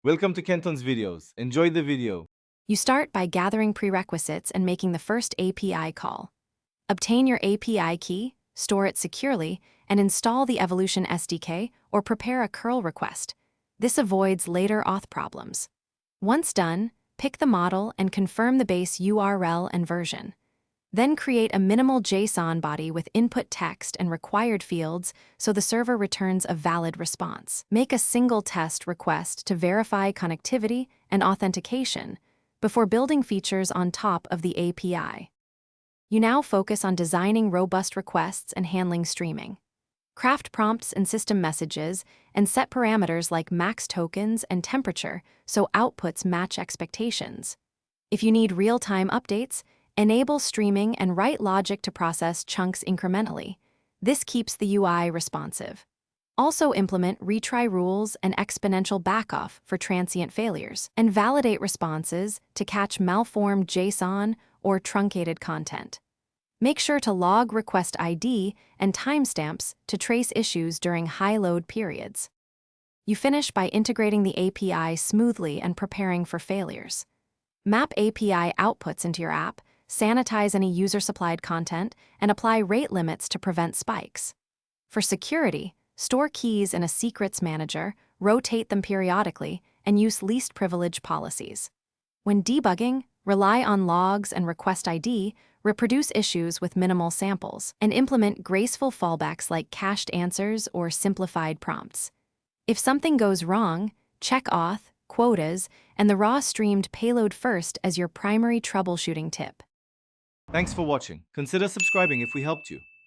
Welcome to Kenton's videos. Enjoy the video. You start by gathering prerequisites and making the first API call. Obtain your API key, store it securely, and install the Evolution SDK or prepare a curl request. This avoids later auth problems. Once done, pick the model and confirm the base URL and version. Then create a minimal JSON body with input text and required fields so the server returns a valid response. Make a single test request to verify connectivity and authentication before building features on top of the API. You now focus on designing robust requests and handling streaming. Craft prompts and system messages and set parameters like max tokens and temperature so outputs match expectations. If you need real-time updates, enable streaming and write logic to process chunks incrementally. This keeps the UI responsive. Also implement retry rules and exponential backoff for transient failures, and validate responses to catch malformed JSON or truncated content. Make sure to log request ID and timestamps to trace issues during high-load periods. You finish by integrating the API smoothly and preparing for failures. Map API outputs into your app, sanitize any user-supplied content, and apply rate limits to prevent spikes. For security, store keys in a secrets manager, rotate them periodically, and use least privilege policies. When debugging, rely on logs and request ID, reproduce issues with minimal samples, and implement graceful fallbacks like cached answers or simplified prompts. If something goes wrong, check auth, quotas, and the raw streamed payload first as your primary troubleshooting tip. Thanks for watching. Consider subscribing if we helped you.